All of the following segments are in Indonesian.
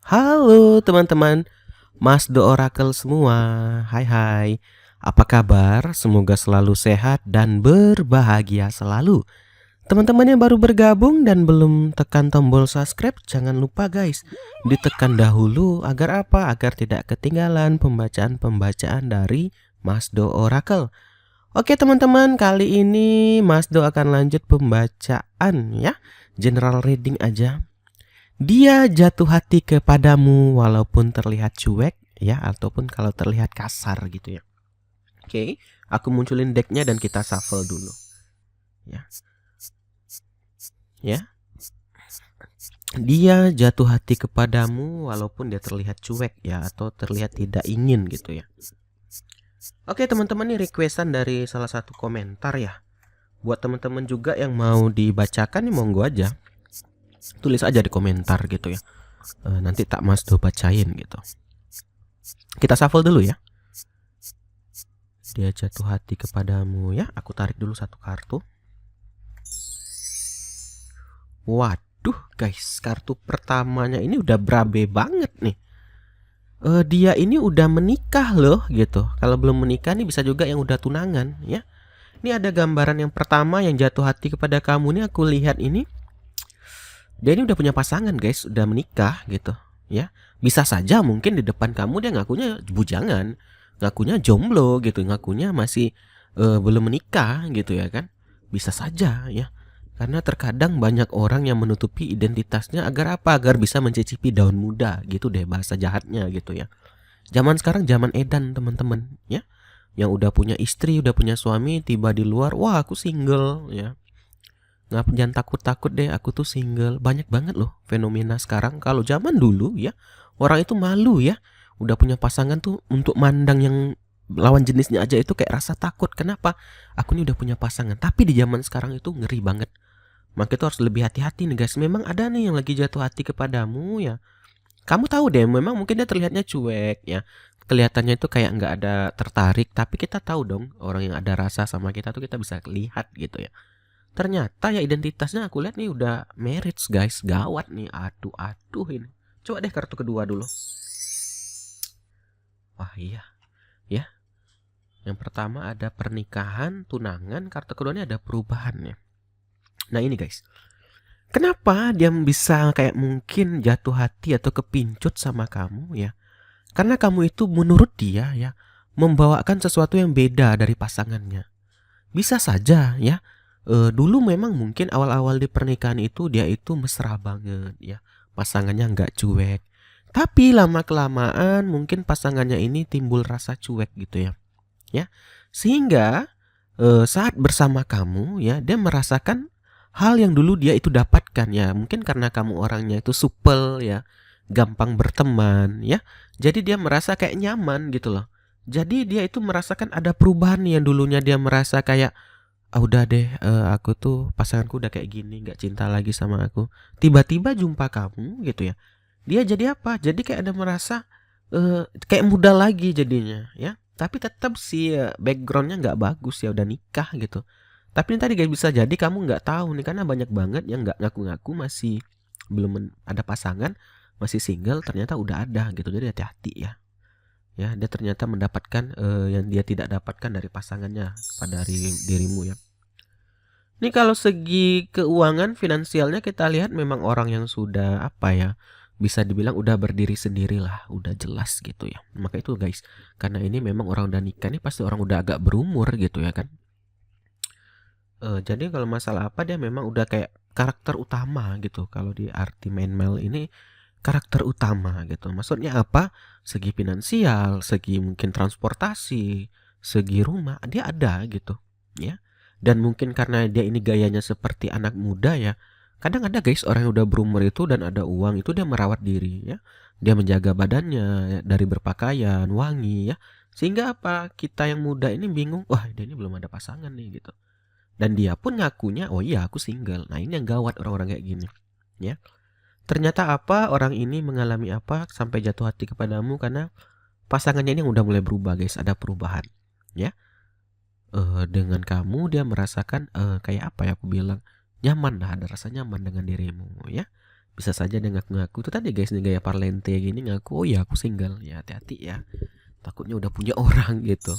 Halo teman-teman, Mas Do Oracle semua. Hai hai. Apa kabar? Semoga selalu sehat dan berbahagia selalu. Teman-teman yang baru bergabung dan belum tekan tombol subscribe, jangan lupa guys, ditekan dahulu agar apa? Agar tidak ketinggalan pembacaan-pembacaan dari Mas Do Oracle. Oke teman-teman, kali ini Mas Do akan lanjut pembacaan ya. General reading aja. Dia jatuh hati kepadamu walaupun terlihat cuek ya, ataupun kalau terlihat kasar gitu ya. Oke, aku munculin decknya dan kita shuffle dulu. Ya. Ya. Dia jatuh hati kepadamu walaupun dia terlihat cuek ya, atau terlihat tidak ingin gitu ya. Oke teman-teman, ini requestan dari salah satu komentar ya. Buat teman-teman juga yang mau dibacakan nih, monggo aja. Tulis aja di komentar gitu ya. Nanti tak Mas Do bacain gitu. Kita shuffle dulu ya. Dia jatuh hati kepadamu ya. Aku tarik dulu satu kartu. Waduh guys, kartu pertamanya ini udah berabe banget nih. Dia ini udah menikah loh gitu. Kalau belum menikah nih bisa juga yang udah tunangan ya. Ini ada gambaran yang pertama yang jatuh hati kepada kamu nih, aku lihat ini. Dia ini udah punya pasangan guys, udah menikah gitu ya. Bisa saja mungkin di depan kamu dia ngakunya bujangan, ngakunya jomblo gitu, ngakunya masih belum menikah gitu ya kan. Bisa saja ya. Karena terkadang banyak orang yang menutupi identitasnya agar apa? Agar bisa mencicipi daun muda gitu deh bahasa jahatnya gitu ya. Zaman sekarang zaman edan teman-teman ya. Yang udah punya istri, udah punya suami, tiba di luar, wah aku single ya. Jangan takut-takut deh, aku tuh single. Banyak banget loh fenomena sekarang. Kalau zaman dulu ya, orang itu malu ya. Udah punya pasangan tuh untuk mandang yang lawan jenisnya aja itu kayak rasa takut. Kenapa? Aku ini udah punya pasangan. Tapi di zaman sekarang itu ngeri banget. Maka itu harus lebih hati-hati nih guys. Memang ada nih yang lagi jatuh hati kepadamu ya. Kamu tahu deh, memang mungkin dia terlihatnya cuek ya. Kelihatannya itu kayak nggak ada tertarik. Tapi kita tahu dong, orang yang ada rasa sama kita tuh kita bisa lihat gitu ya. Ternyata ya identitasnya aku lihat nih udah marriage guys. Gawat nih, aduh ini. Coba deh kartu kedua dulu. Wah iya ya. Yang pertama ada pernikahan, tunangan. Kartu kedua ini ada perubahan ya. Nah ini guys, kenapa dia bisa kayak mungkin jatuh hati atau kepincut sama kamu ya? Karena kamu itu menurut dia ya membawakan sesuatu yang beda dari pasangannya. Bisa saja ya. Dulu memang mungkin awal-awal di pernikahan itu dia itu mesra banget ya. Pasangannya nggak cuek. Tapi lama-kelamaan mungkin pasangannya ini timbul rasa cuek gitu ya. Ya. Sehingga saat bersama kamu ya dia merasakan hal yang dulu dia itu dapatkan ya. Mungkin karena kamu orangnya itu supel ya, gampang berteman ya. Jadi dia merasa kayak nyaman gitu loh. Jadi dia itu merasakan ada perubahan nih, yang dulunya dia merasa kayak udah deh, aku tuh pasanganku udah kayak gini, nggak cinta lagi sama aku. Tiba-tiba jumpa kamu gitu ya. Dia jadi apa? Jadi kayak ada merasa kayak muda lagi jadinya ya. Tapi tetap sih backgroundnya nggak bagus ya, udah nikah gitu. Tapi ini tadi guys, bisa jadi kamu nggak tahu nih, karena banyak banget yang nggak ngaku-ngaku masih belum ada pasangan, masih single, ternyata udah ada gitu. Jadi hati-hati ya. Ya, dia ternyata mendapatkan yang dia tidak dapatkan dari pasangannya pada dirimu ya. Ini kalau segi keuangan finansialnya kita lihat memang orang yang sudah apa ya, bisa dibilang udah berdiri sendiri lah, udah jelas gitu ya. Maka itu guys, karena ini memang orang udah nikah nih pasti orang udah agak berumur gitu ya kan. Jadi kalau masalah apa, dia memang udah kayak karakter utama gitu. Kalau di arti main male ini karakter utama gitu. Maksudnya apa? Segi finansial, segi mungkin transportasi, segi rumah dia ada gitu ya. Dan mungkin karena dia ini gayanya seperti anak muda ya. Kadang ada guys orang yang udah berumur itu dan ada uang itu dia merawat diri ya. Dia menjaga badannya ya, dari berpakaian, wangi ya. Sehingga apa? Kita yang muda ini bingung, wah dia ini belum ada pasangan nih gitu. Dan dia pun ngakunya, oh iya aku single. Nah ini yang gawat orang-orang kayak gini ya. Ternyata apa, orang ini mengalami apa sampai jatuh hati kepadamu karena pasangannya ini udah mulai berubah guys. Ada perubahan ya. Dengan kamu dia merasakan kayak apa ya, aku bilang nyaman lah, ada rasa nyaman dengan dirimu ya. Bisa saja dia ngaku-ngaku itu tadi guys, nih gaya parlente gini, ngaku oh ya aku single. Ya hati-hati ya, takutnya udah punya orang gitu.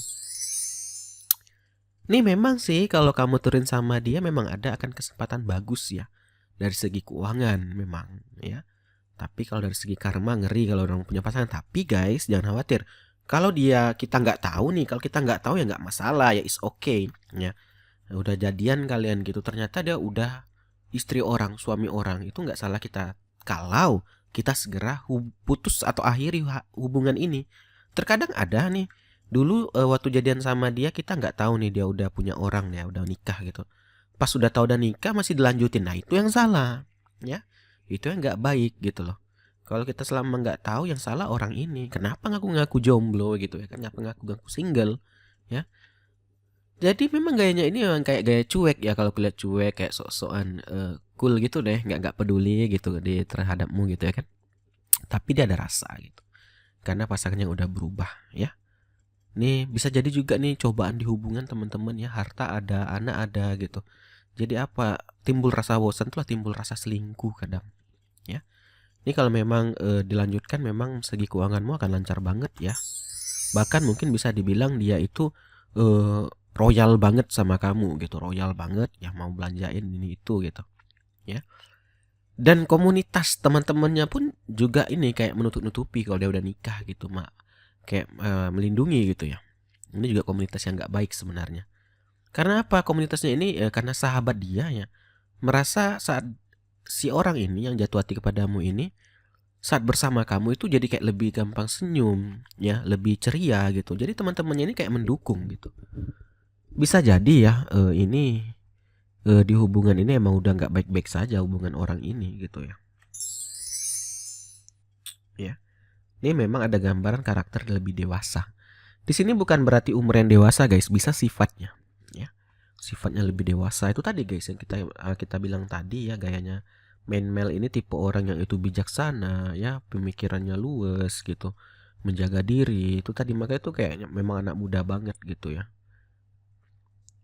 Nih memang sih kalau kamu turun sama dia memang ada akan kesempatan bagus ya dari segi keuangan memang ya. Tapi kalau dari segi karma ngeri kalau orang punya pasangan. Tapi guys jangan khawatir. Kalau kita nggak tahu nih, kalau kita nggak tahu ya nggak masalah ya, is okay ya. Udah jadian kalian gitu, ternyata dia udah istri orang, suami orang, itu nggak salah kita kalau kita segera putus atau akhiri hubungan ini. Terkadang ada nih, dulu waktu jadian sama dia kita nggak tahu nih dia udah punya orang ya, udah nikah gitu. Pas udah tahu udah nikah masih dilanjutin, nah itu yang salah ya, itu yang nggak baik gitu loh. Kalau kita selama nggak tahu, yang salah orang ini. Kenapa ngaku-ngaku jomblo gitu ya? Kenapa ngaku-ngaku single ya? Jadi memang gayanya ini memang kayak gaya cuek ya, kalau kulihat cuek kayak sok-sokan cool gitu deh, nggak peduli gitu di terhadapmu gitu ya kan. Tapi dia ada rasa gitu. Karena pasangannya udah berubah ya. Nih bisa jadi juga nih cobaan di hubungan teman-teman ya, harta ada, anak ada gitu. Jadi apa? Timbul rasa bosan tuh lah, timbul rasa selingkuh kadang ya. Ini kalau memang dilanjutkan memang segi keuanganmu akan lancar banget ya. Bahkan mungkin bisa dibilang dia itu royal banget sama kamu gitu, royal banget ya, mau belanjain ini itu gitu ya. Dan komunitas teman-temannya pun juga ini kayak menutup-nutupi kalau dia udah nikah gitu, mak kayak melindungi gitu ya. Ini juga komunitas yang nggak baik sebenarnya. Karena apa? Komunitasnya ini karena sahabat dia ya merasa saat si orang ini yang jatuh hati kepadamu ini saat bersama kamu itu jadi kayak lebih gampang senyum ya, lebih ceria gitu. Jadi teman-temannya ini kayak mendukung gitu. Bisa jadi ya ini di hubungan ini emang udah nggak baik-baik saja hubungan orang ini gitu ya. Ya, ini memang ada gambaran karakter lebih dewasa. Di sini bukan berarti umur yang dewasa guys, bisa sifatnya ya. Sifatnya lebih dewasa itu tadi guys yang kita bilang tadi ya, gayanya main male ini tipe orang yang itu bijaksana ya, pemikirannya luas gitu, menjaga diri itu tadi, makanya itu kayaknya memang anak muda banget gitu ya.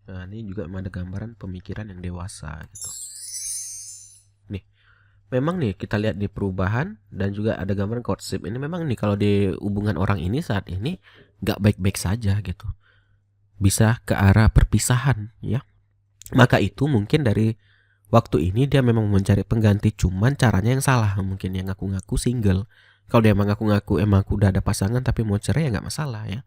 Nah ini juga memang ada gambaran pemikiran yang dewasa gitu. Nih memang nih kita lihat di perubahan dan juga ada gambaran courtship ini, memang nih kalau di hubungan orang ini saat ini nggak baik-baik saja gitu, bisa ke arah perpisahan ya. Maka itu mungkin dari waktu ini dia memang mencari pengganti, cuman caranya yang salah. Mungkin yang ngaku-ngaku single. Kalau dia emang ngaku-ngaku emang aku udah ada pasangan tapi mau cerai ya nggak masalah ya.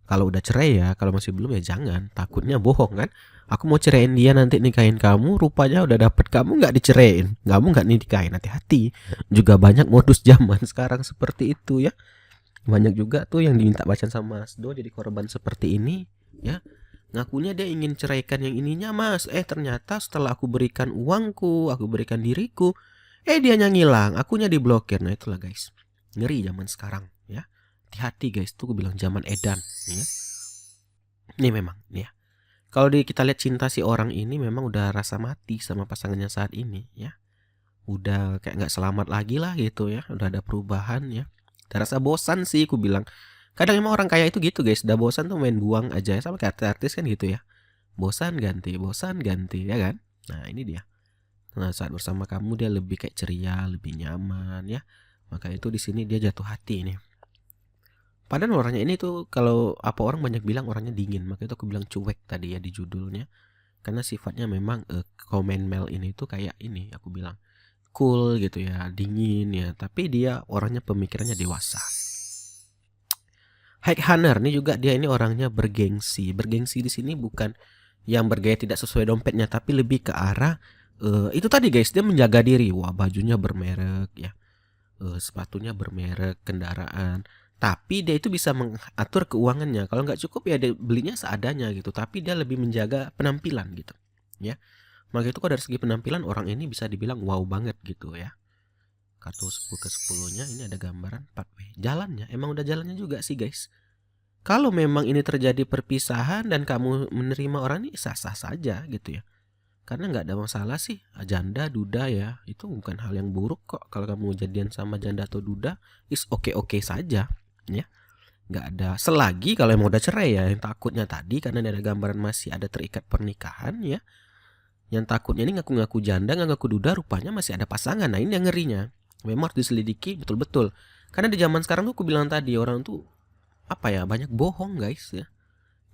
Kalau udah cerai ya, kalau masih belum ya jangan. Takutnya bohong kan. Aku mau ceraiin dia nanti nikahin kamu, rupanya udah dapet kamu nggak diceraiin, kamu nggak nikahin. Hati-hati. Juga banyak modus zaman sekarang seperti itu ya. Banyak juga tuh yang diminta bacaan sama Mas Do jadi korban seperti ini ya. Ngakunya dia ingin ceraikan yang ininya mas, ternyata setelah aku berikan uangku, aku berikan diriku, dianya ngilang, akunya diblokir. Nah itulah guys, ngeri zaman sekarang ya. Hati-hati guys, tuh gue bilang zaman edan ya. Ini memang ya, kalau kita lihat cinta si orang ini memang udah rasa mati sama pasangannya saat ini ya. Udah kayak nggak selamat lagi lah gitu ya, udah ada perubahan ya. Udah rasa bosan sih aku bilang. Kadang emang orang kaya itu gitu guys, udah bosan tuh main buang aja, sama kayak artis kan gitu ya. Bosan ganti ya kan. Nah ini dia. Nah saat bersama kamu dia lebih kayak ceria, lebih nyaman ya. Maka itu di sini dia jatuh hati nih. Padahal orangnya ini tuh kalau apa orang banyak bilang orangnya dingin, maka itu aku bilang cuek tadi ya di judulnya. Karena sifatnya memang comment mail ini tuh kayak ini aku bilang cool gitu ya, dingin ya. Tapi dia orangnya pemikirannya dewasa. High Hunter nih juga dia ini orangnya bergengsi. Bergengsi di sini bukan yang bergaya tidak sesuai dompetnya, tapi lebih ke arah itu tadi guys, dia menjaga diri. Wah bajunya bermerek ya, sepatunya bermerek, kendaraan. Tapi dia itu bisa mengatur keuangannya. Kalau nggak cukup ya dia belinya seadanya gitu. Tapi dia lebih menjaga penampilan gitu ya. Maka itu kok dari segi penampilan orang ini bisa dibilang wow banget gitu ya. Kartu 10 ke 10-nya ini ada gambaran 4W. Jalannya emang udah jalannya juga sih guys. Kalau memang ini terjadi perpisahan dan kamu menerima orang ini sah-sah saja gitu ya. Karena nggak ada masalah sih, janda, duda ya. Itu bukan hal yang buruk kok. Kalau kamu jadian sama janda atau duda, is oke-oke saja ya. Nggak ada, selagi kalau emang udah cerai ya. Yang takutnya tadi karena ada gambaran masih ada terikat pernikahan ya. Yang takutnya ini ngaku-ngaku janda, ngaku duda, rupanya masih ada pasangan. Nah ini yang ngerinya Memang harus diselidiki betul-betul. Karena di zaman sekarang tuh aku bilang tadi, orang tuh apa ya, banyak bohong guys ya.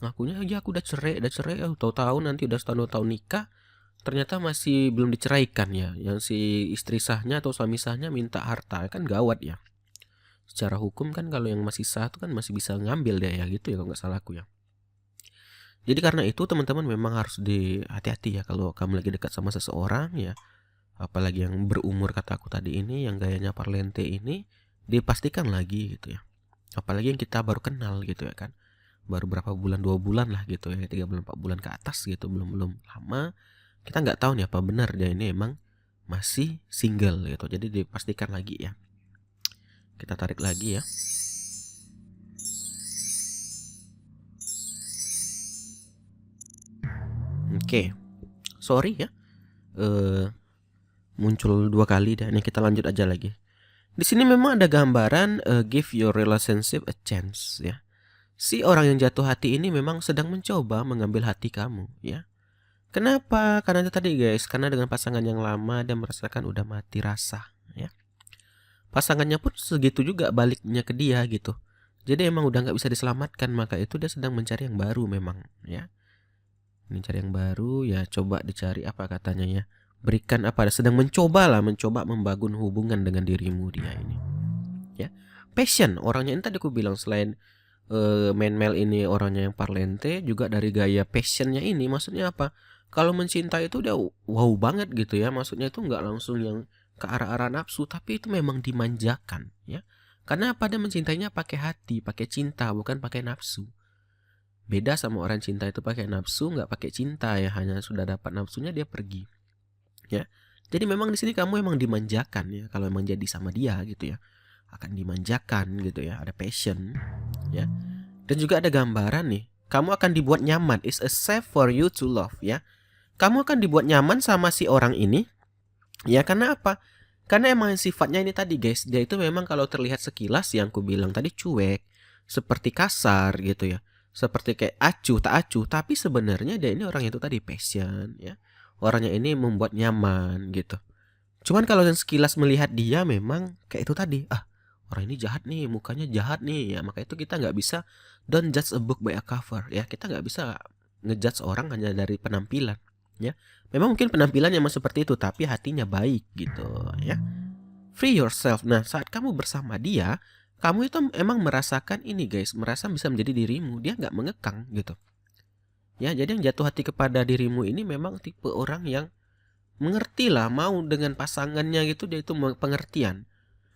Ngakunya aja aku udah cerai, tahu-tahu nanti udah setahun 2 tahun nikah, ternyata masih belum diceraikan ya. Yang si istri sahnya atau suami sahnya minta harta, kan gawat ya. Secara hukum kan kalau yang masih sah tuh kan masih bisa ngambil dia ya, gitu ya kalau nggak salah aku ya. Jadi karena itu teman-teman memang harus hati-hati ya kalau kamu lagi dekat sama seseorang ya, apalagi yang berumur kata aku tadi ini, yang gayanya parlente ini, dipastikan lagi gitu ya. Apalagi yang kita baru kenal gitu ya kan, baru berapa bulan, 2 bulan lah gitu ya, 3 bulan 4 bulan ke atas gitu, belum lama, kita nggak tahu nih apa benar dia ini emang masih single gitu. Jadi dipastikan lagi ya. Kita tarik lagi ya. Oke, sorry ya, muncul 2 kali dan kita lanjut aja lagi. Di sini memang ada gambaran give your relationship a chance ya. Si orang yang jatuh hati ini memang sedang mencoba mengambil hati kamu ya. Kenapa? Karena itu tadi guys, karena dengan pasangan yang lama dia merasakan udah mati rasa ya. Pasangannya pun segitu juga baliknya ke dia gitu. Jadi emang udah nggak bisa diselamatkan, maka itu dia sedang mencari yang baru memang ya. Mencari yang baru ya, coba dicari apa katanya ya. Berikan apa, sedang mencoba membangun hubungan dengan dirimu dia ini ya. Passion orangnya ini tadi aku bilang, selain main male ini orangnya yang parlente, juga dari gaya passionnya ini, maksudnya apa, kalau mencintai itu udah wow banget gitu ya. Maksudnya itu nggak langsung yang ke arah-arah nafsu, tapi itu memang dimanjakan ya. Karena apa, dia mencintainya pakai hati, pakai cinta, bukan pakai nafsu. Beda sama orang cinta itu pakai nafsu, nggak pakai cinta ya, hanya sudah dapat nafsunya dia pergi ya. Jadi memang di sini kamu emang dimanjakan ya, kalau emang jadi sama dia gitu ya, akan dimanjakan gitu ya, ada passion ya. Dan juga ada gambaran nih, kamu akan dibuat nyaman, is a safe for you to love ya. Kamu akan dibuat nyaman sama si orang ini ya. Karena apa? Karena emang sifatnya ini tadi guys, dia itu memang kalau terlihat sekilas yang aku bilang tadi cuek, seperti kasar gitu ya, seperti kayak acuh tak acuh, tapi sebenarnya dia ini orang itu tadi passion ya. Orangnya ini membuat nyaman gitu. Cuman kalau yang sekilas melihat dia memang kayak itu tadi, orang ini jahat nih, mukanya jahat nih ya. Maka itu kita nggak bisa, don't judge a book by a cover ya. Kita nggak bisa ngejudge orang hanya dari penampilan ya. Memang mungkin penampilannya emang seperti itu, tapi hatinya baik gitu ya. Free yourself. Nah, saat kamu bersama dia, kamu itu emang merasakan ini guys, merasa bisa menjadi dirimu. Dia nggak mengekang gitu ya. Jadi yang jatuh hati kepada dirimu ini memang tipe orang yang mengerti lah, mau dengan pasangannya gitu, dia itu pengertian.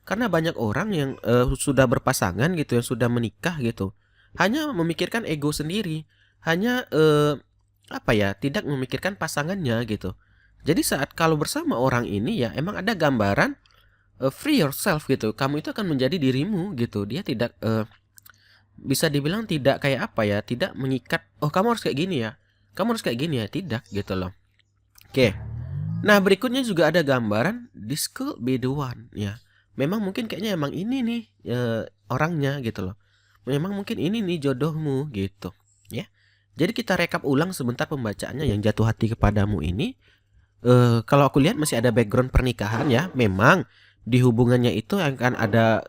Karena banyak orang yang sudah berpasangan gitu, yang sudah menikah gitu, hanya memikirkan ego sendiri, hanya tidak memikirkan pasangannya gitu. Jadi saat kalau bersama orang ini ya, emang ada gambaran free yourself gitu, kamu itu akan menjadi dirimu gitu. Dia tidak bisa dibilang tidak kayak apa ya, tidak mengikat, oh kamu harus kayak gini ya, kamu harus kayak gini ya, tidak gitu loh. Oke. Nah berikutnya juga ada gambaran this could be the one ya. Memang mungkin kayaknya emang ini nih orangnya gitu loh. Memang mungkin ini nih jodohmu gitu ya. Jadi kita rekap ulang sebentar pembacaannya. Yang jatuh hati kepadamu ini, kalau aku lihat masih ada background pernikahan ya. Memang di hubungannya itu akan ada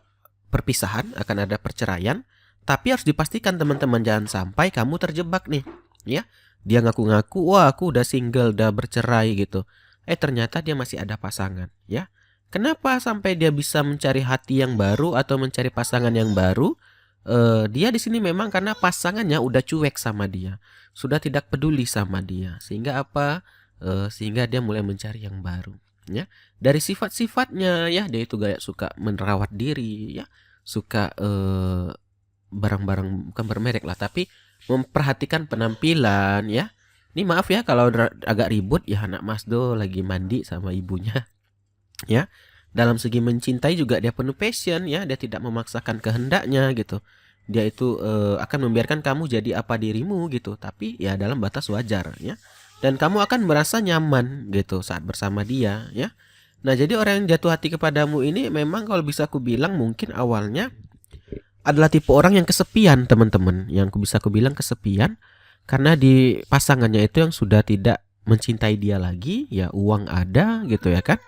perpisahan, akan ada perceraian. Tapi harus dipastikan teman-teman, jangan sampai kamu terjebak nih ya. Dia ngaku-ngaku, wah aku udah single, udah bercerai gitu. Ternyata dia masih ada pasangan ya. Kenapa sampai dia bisa mencari hati yang baru atau mencari pasangan yang baru? Dia di sini memang karena pasangannya udah cuek sama dia, sudah tidak peduli sama dia, sehingga apa? Sehingga dia mulai mencari yang baru ya. Dari sifat-sifatnya ya, dia itu gaya suka merawat diri ya, suka barang-barang bukan bermerek lah, tapi memperhatikan penampilan ya. Ini maaf ya kalau agak ribut ya, anak Mas Do lagi mandi sama ibunya ya. Dalam segi mencintai juga dia penuh passion ya, dia tidak memaksakan kehendaknya gitu. Dia itu akan membiarkan kamu jadi apa dirimu gitu, tapi ya dalam batas wajar ya. Dan kamu akan merasa nyaman gitu saat bersama dia ya. Nah jadi orang yang jatuh hati kepadamu ini memang kalau bisa aku bilang mungkin awalnya adalah tipe orang yang kesepian teman-teman. Yang bisa aku bilang kesepian karena di pasangannya itu yang sudah tidak mencintai dia lagi ya. Uang ada gitu ya kan,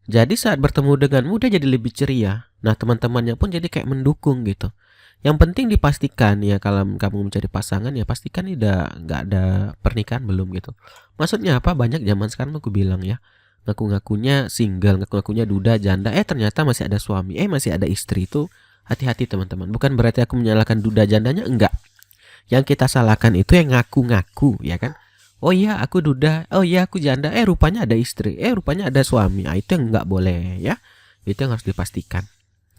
Jadi saat bertemu denganmu dia jadi lebih ceria. Nah, teman-temannya pun jadi kayak mendukung gitu. Yang penting dipastikan ya, kalau kamu mencari pasangan ya pastikan nggak ada pernikahan belum gitu. Maksudnya apa? Banyak zaman sekarang aku bilang ya, ngaku-ngakunya single, ngaku-ngakunya duda, janda, ternyata masih ada suami, masih ada istri. Itu hati-hati teman-teman. Bukan berarti aku menyalahkan duda jandanya, enggak. Yang kita salahkan itu yang ngaku-ngaku, ya kan? Oh iya aku duda, oh iya aku janda, rupanya ada istri, rupanya ada suami. Itu yang nggak boleh ya. Itu yang harus dipastikan.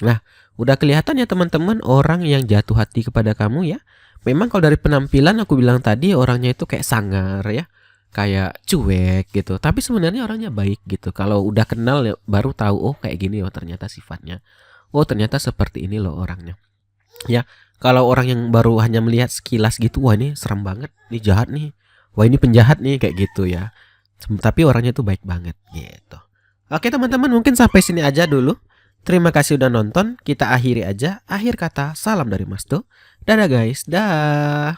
Nah, udah kelihatan ya teman-teman orang yang jatuh hati kepada kamu ya. Memang kalau dari penampilan aku bilang tadi orangnya itu kayak sangar ya, kayak cuek gitu. Tapi sebenarnya orangnya baik gitu. Kalau udah kenal ya baru tahu, oh kayak gini, oh ternyata sifatnya. Oh ternyata seperti ini loh orangnya. Ya, kalau orang yang baru hanya melihat sekilas gitu, wah ini serem banget, ini jahat nih. Wah ini penjahat nih kayak gitu ya. Tapi orangnya tuh baik banget gitu. Oke teman-teman, mungkin sampai sini aja dulu. Terima kasih udah nonton. Kita akhiri aja. Akhir kata, salam dari Mas Do. Dadah guys. Dah.